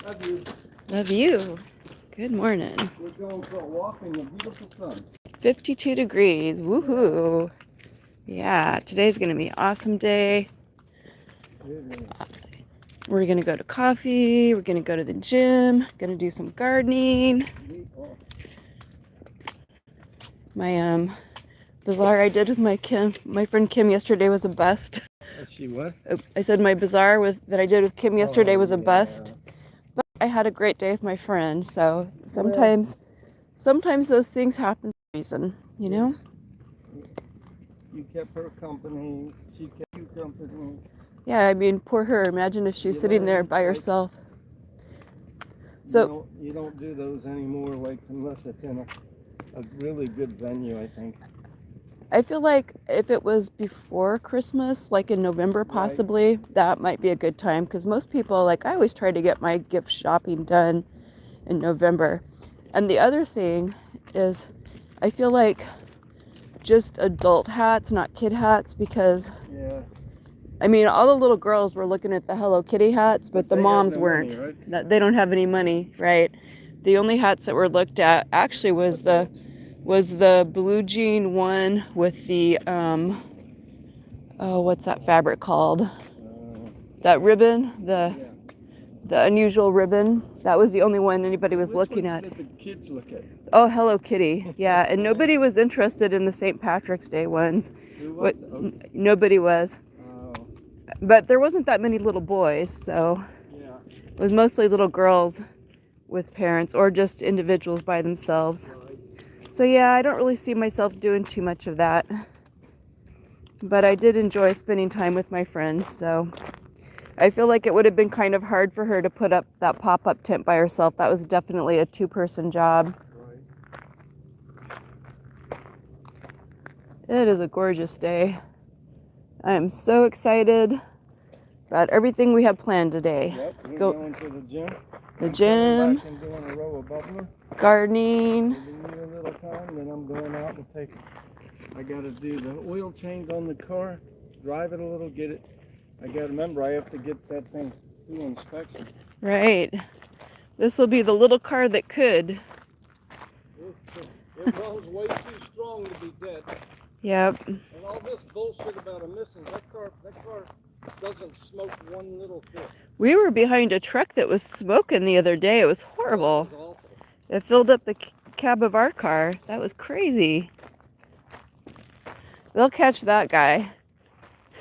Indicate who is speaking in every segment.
Speaker 1: Love you.
Speaker 2: Love you. Good morning.
Speaker 1: We're going for a walk in the beautiful sun.
Speaker 2: 52 degrees. Woohoo. Yeah, today's going to be an awesome day. We're going to go to coffee. We're going to go to the gym. Going to do some gardening. My bazaar I did with my friend Kim yesterday was a bust.
Speaker 1: She what?
Speaker 2: I said my bazaar that I did with Kim yesterday was a bust. But I had a great day with my friend, so sometimes those things happen for a reason, you know?
Speaker 1: You kept her company, she kept you company.
Speaker 2: Yeah, I mean, poor her. Imagine if she's sitting there by herself.
Speaker 1: So you don't do those anymore, like unless it's in a really good venue, I think.
Speaker 2: I feel like if it was before Christmas, like in November possibly, that might be a good time, because most people, like, I always try to get my gift shopping done in November. And the other thing is, I feel like just adult hats, not kid hats, because I mean, all the little girls were looking at the Hello Kitty hats, but the moms weren't. Money, right? They don't have any money, right? The only hats that were looked at actually was the blue jean one with the what's that fabric called? That ribbon, the unusual ribbon. That was the only one anybody was looking at.
Speaker 1: Did the kids look at?
Speaker 2: Oh, Hello Kitty. Yeah, and nobody was interested in the St. Patrick's Day ones. Nobody was. But there wasn't that many little boys, so it was mostly little girls with parents or just individuals by themselves. So yeah, I don't really see myself doing too much of that. But I did enjoy spending time with my friends, so I feel like it would have been kind of hard for her to put up that pop-up tent by herself. That was definitely a two-person job. It is a gorgeous day. I am so excited about everything we have planned today.
Speaker 1: Yep, we're going to the gym.
Speaker 2: The gym.
Speaker 1: I'm doing a row of bubbler.
Speaker 2: Gardening.
Speaker 1: Give me a little time, then I'm going out and I got to do the oil change on the car, drive it a little, get it. I got to remember, I have to get that thing through inspection.
Speaker 2: Right. This will be the little car that could.
Speaker 1: It runs way too strong to be dead.
Speaker 2: Yep.
Speaker 1: And all this bullshit about emissions, that car doesn't smoke one little bit.
Speaker 2: We were behind a truck that was smoking the other day. It was horrible.
Speaker 1: It was awful.
Speaker 2: It filled up the cab of our car. That was crazy. They'll catch that guy.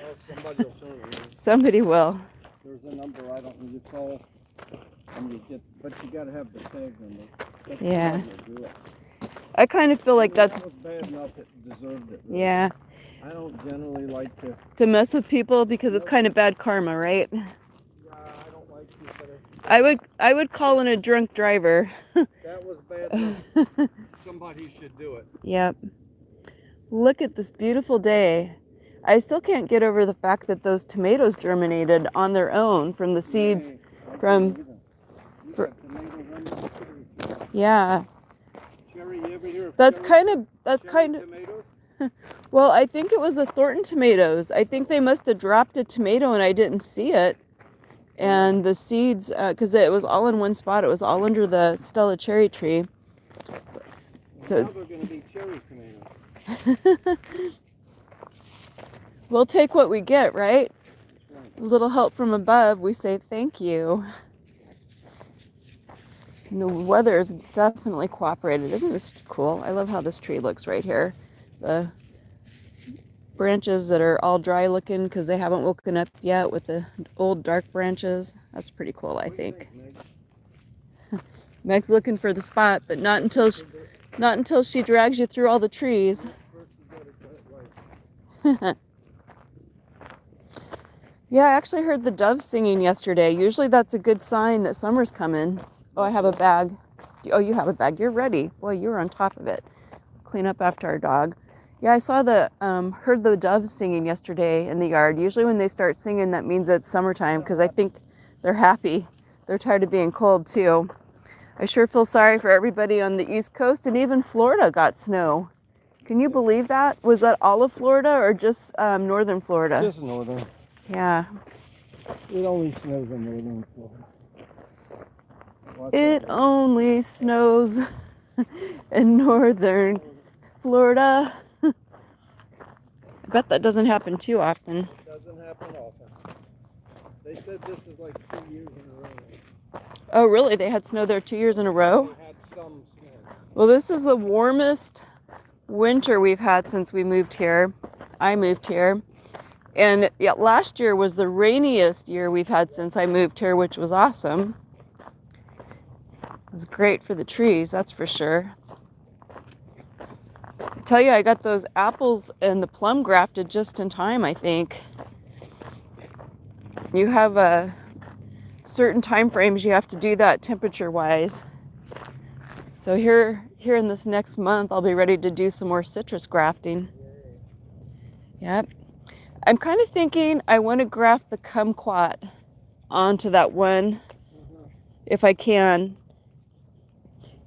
Speaker 1: Well, somebody will show you.
Speaker 2: Somebody will.
Speaker 1: There's a number I don't need to call, but you got to have the tag number.
Speaker 2: Yeah. I kind of feel like that
Speaker 1: was bad enough it deserved it. Really.
Speaker 2: Yeah.
Speaker 1: I don't generally like
Speaker 2: to mess with people because it's kind of bad karma, right?
Speaker 1: Yeah, I don't like people.
Speaker 2: I would call in a drunk driver.
Speaker 1: That was bad enough. Somebody should do it.
Speaker 2: Yep. Look at this beautiful day. I still can't get over the fact that those tomatoes germinated on their own from the seeds yeah.
Speaker 1: Cherry, you ever hear of
Speaker 2: that's kind of well, I think it was a Thornton tomatoes. I think they must have dropped a tomato and I didn't see it. And the seeds, because it was all in one spot, it was all under the Stella cherry tree.
Speaker 1: So now they're going to be cherry tomatoes.
Speaker 2: We'll take what we get, right? A little help from above, we say thank you. And the weather has definitely cooperated. Isn't this cool? I love how this tree looks right here. The branches that are all dry looking because they haven't woken up yet with the old dark branches. That's pretty cool, I think. Meg's looking for the spot, but not until she drags you through all the trees. Yeah, I actually heard the doves singing yesterday. Usually that's a good sign that summer's coming. Oh, I have a bag. Oh, you have a bag. You're ready. Boy, you're on top of it. Clean up after our dog. Yeah, I saw heard the doves singing yesterday in the yard. Usually when they start singing, that means it's summertime because I think they're happy. They're tired of being cold too. I sure feel sorry for everybody on the East Coast, and even Florida got snow. Can you believe that? Was that all of Florida or just northern Florida?
Speaker 1: Just northern.
Speaker 2: Yeah.
Speaker 1: It only snows in northern Florida. Watch
Speaker 2: It
Speaker 1: out.
Speaker 2: only snows in northern Florida. I bet that doesn't happen too often.
Speaker 1: Doesn't happen often. They said this is like 2 years in a row.
Speaker 2: Oh, really? They had snow there 2 years in a row?
Speaker 1: They had some snow.
Speaker 2: Well, this is the warmest winter we've had since we moved here. I moved here. And yeah, last year was the rainiest year we've had since I moved here, which was awesome. It was great for the trees, that's for sure. I tell you, I got those apples and the plum grafted just in time, I think. You have certain time frames you have to do that temperature-wise. So here in this next month, I'll be ready to do some more citrus grafting. Yep. I'm kind of thinking I want to graft the kumquat onto that one if I can.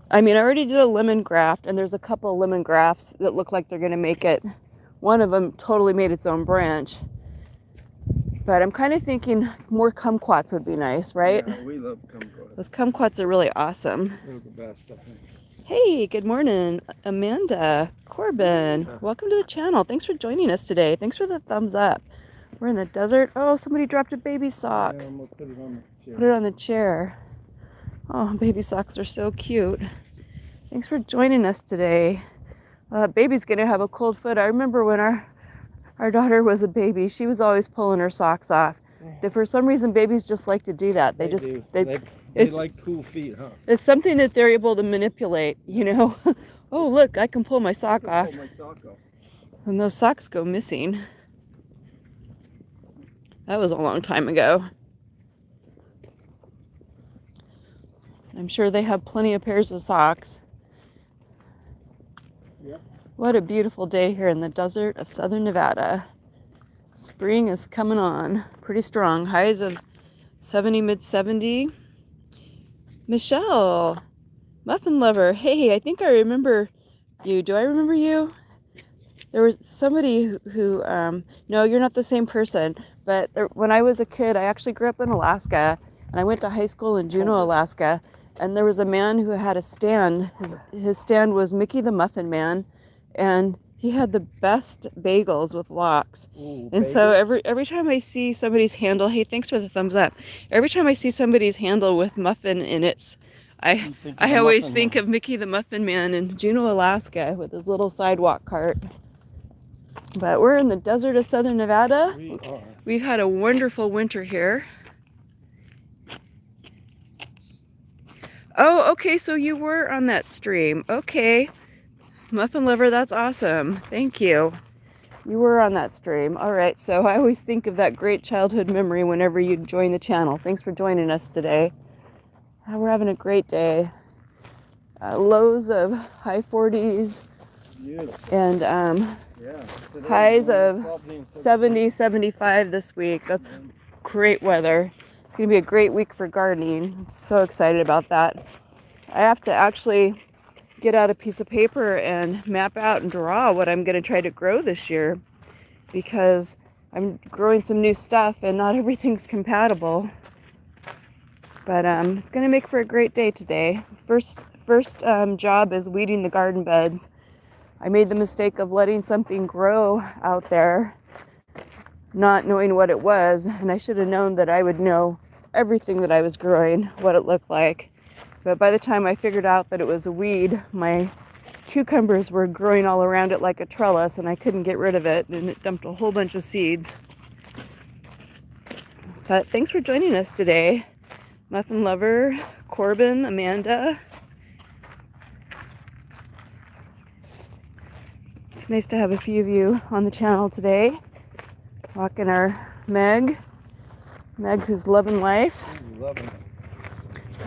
Speaker 2: I mean, I already did a lemon graft, and there's a couple of lemon grafts that look like they're going to make it. One of them totally made its own branch. But I'm kind of thinking more kumquats would be nice, right?
Speaker 1: Yeah, we love kumquats.
Speaker 2: Those kumquats are really awesome.
Speaker 1: They're the best, I think.
Speaker 2: Hey, good morning, Amanda, Corbin. Welcome to the channel. Thanks for joining us today. Thanks for the thumbs up. We're in the desert. Oh, somebody dropped a baby sock.
Speaker 1: Yeah, I'm gonna put it on the chair.
Speaker 2: Put it on the chair. Oh, baby socks are so cute. Thanks for joining us today. Baby's gonna have a cold foot. I remember when our daughter was a baby, she was always pulling her socks off. For some reason, babies just like to do that. They
Speaker 1: like cool feet, huh?
Speaker 2: It's something that they're able to manipulate, you know. Oh, look, I can pull my sock off.
Speaker 1: Pull my sock off.
Speaker 2: And those socks go missing. That was a long time ago. I'm sure they have plenty of pairs of socks.
Speaker 1: Yep.
Speaker 2: What a beautiful day here in the desert of southern Nevada. Spring is coming on pretty strong. Highs of 70, mid-70. Michelle, Muffin Lover. Hey, I think I remember you. Do I remember you? There was somebody who no, you're not the same person. But when I was a kid, I actually grew up in Alaska, and I went to high school in Juneau, Alaska. And there was a man who had a stand. His stand was Mickey the Muffin Man, and he had the best bagels with lox.
Speaker 1: Ooh,
Speaker 2: and
Speaker 1: bagels?
Speaker 2: So every time I see somebody's handle, hey, thanks for the thumbs up. Every time I see somebody's handle with muffin in it, I always think of Mickey the Muffin Man in Juneau, Alaska, with his little sidewalk cart. But we're in the desert of southern Nevada.
Speaker 1: We are.
Speaker 2: We've had a wonderful winter here. Oh, okay, so you were on that stream. Okay. Muffin Lover, that's awesome. Thank you. You were on that stream. All right, so I always think of that great childhood memory whenever you join the channel. Thanks for joining us today. We're having a great day. Lows of high 40s.
Speaker 1: Beautiful.
Speaker 2: And
Speaker 1: Yeah.
Speaker 2: highs of 70, 75 this week. That's great weather. It's going to be a great week for gardening. I'm so excited about that. I have to actually get out a piece of paper and map out and draw what I'm going to try to grow this year, because I'm growing some new stuff and not everything's compatible. But it's going to make for a great day today. First job is weeding the garden beds. I made the mistake of letting something grow out there, not knowing what it was, and I should have known that I would know everything that I was growing, what it looked like. But by the time I figured out that it was a weed, my cucumbers were growing all around it like a trellis, and I couldn't get rid of it, and it dumped a whole bunch of seeds. But thanks for joining us today. Muffin Lover, Corbin, Amanda. It's nice to have a few of you on the channel today. Walking our Meg, who's loving life.
Speaker 1: Loving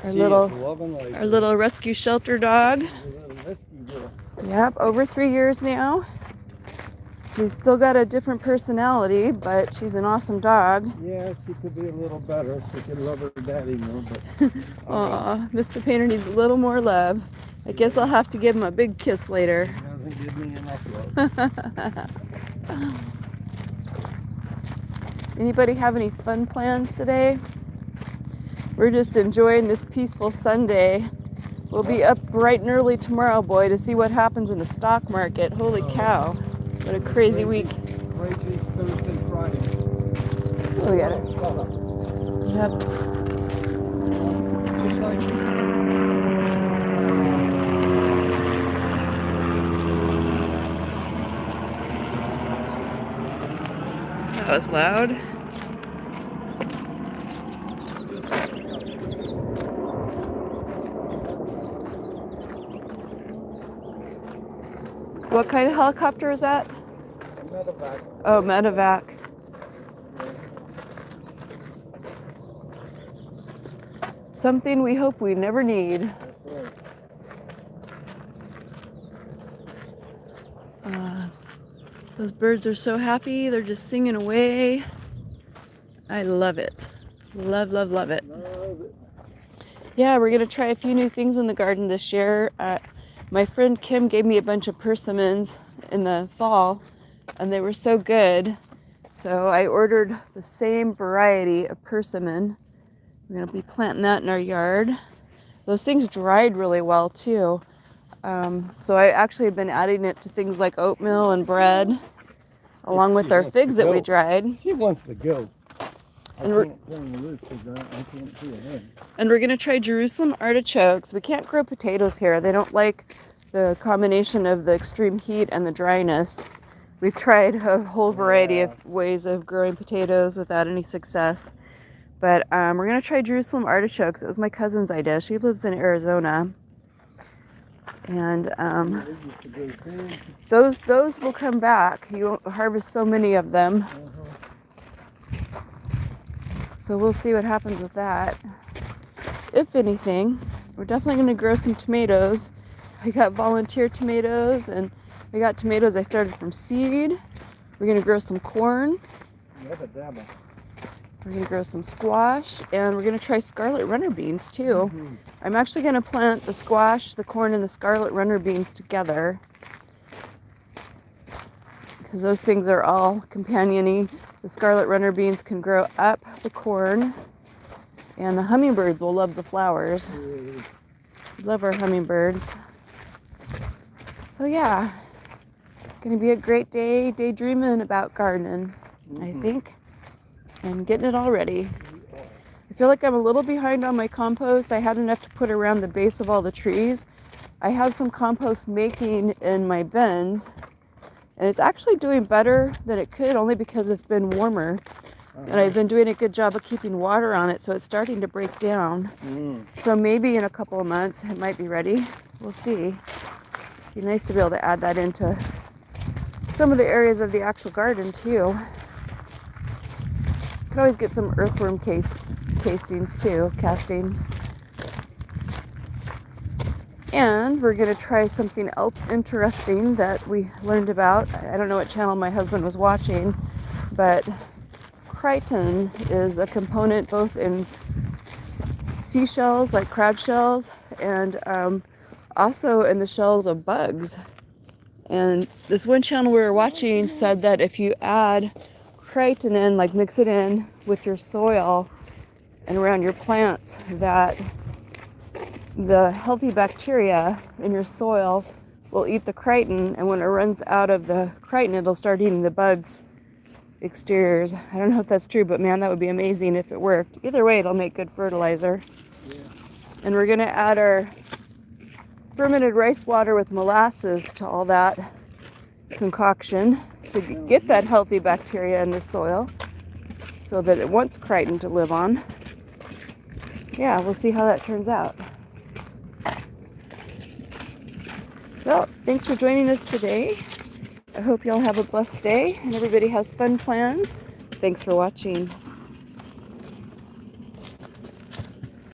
Speaker 2: Our little rescue shelter dog. Yep, over 3 years now. She's still got a different personality, but she's an awesome dog.
Speaker 1: Yeah, she could be a little better. She could love her daddy more, but...
Speaker 2: Aw, Mr. Painter needs a little more love. I guess I'll have to give him a big kiss later.
Speaker 1: He doesn't give me enough love.
Speaker 2: Anybody have any fun plans today? we're just enjoying this peaceful Sunday. We'll be up bright and early tomorrow, boy, to see what happens in the stock market. Holy cow. What a crazy week.
Speaker 1: Crazy Thursday, Friday.
Speaker 2: Oh, we got it. Yep.
Speaker 1: Just like
Speaker 2: That was loud. What kind of helicopter is that?
Speaker 1: medevac.
Speaker 2: Oh, medevac. Something we hope we never need.
Speaker 1: That's right.
Speaker 2: Those birds are so happy. They're just singing away. I love it. Love, love, love it.
Speaker 1: Love it.
Speaker 2: Yeah, we're going to try a few new things in the garden this year. My friend Kim gave me a bunch of persimmons in the fall, and they were so good. So I ordered the same variety of persimmon. We're going to be planting that in our yard. Those things dried really well, too. So I actually have been adding it to things like oatmeal and bread, along with our figs that we dried.
Speaker 1: She wants to go.
Speaker 2: And
Speaker 1: I can't turn the roof because I can't see ahead.
Speaker 2: And we're going to try Jerusalem artichokes. We can't grow potatoes here. They don't like the combination of the extreme heat and the dryness. We've tried a whole variety of ways of growing potatoes without any success. But we're going to try Jerusalem artichokes. It was my cousin's idea. She lives in Arizona. And those will come back. You harvest so many of them. So we'll see what happens with that. If anything, we're definitely going to grow some tomatoes. I got volunteer tomatoes, and I got tomatoes I started from seed. We're going to grow some corn.
Speaker 1: Yabba-dabba.
Speaker 2: We're going to grow some squash, and we're going to try scarlet runner beans too. I'm actually going to plant the squash, the corn, and the scarlet runner beans together, because those things are all companion-y. The scarlet runner beans can grow up the corn, and the hummingbirds will love the flowers. We love our hummingbirds. So yeah, gonna be a great day daydreaming about gardening, I think, and getting it all ready. I feel like I'm a little behind on my compost. I had enough to put around the base of all the trees. I have some compost making in my bins, and it's actually doing better than it could, only because it's been warmer. And I've been doing a good job of keeping water on it, so it's starting to break down. So maybe in a couple of months it might be ready. We'll see. It'd be nice to be able to add that into some of the areas of the actual garden too. Could always get some earthworm castings. And we're going to try something else interesting that we learned about. I don't know what channel my husband was watching, but chitin is a component both in seashells, like crab shells, and also in the shells of bugs. And this one channel we were watching said that if you add chitin in, like mix it in with your soil and around your plants, that the healthy bacteria in your soil will eat the chitin, and when it runs out of the chitin, it'll start eating the bugs' exteriors. I don't know if that's true, but man, that would be amazing if it worked. Either way, it'll make good fertilizer. Yeah. And we're going to add our fermented rice water with molasses to all that concoction to get that healthy bacteria in the soil so that it wants chitin to live on. Yeah, we'll see how that turns out. Well, thanks for joining us today. I hope y'all have a blessed day and everybody has fun plans. Thanks for watching.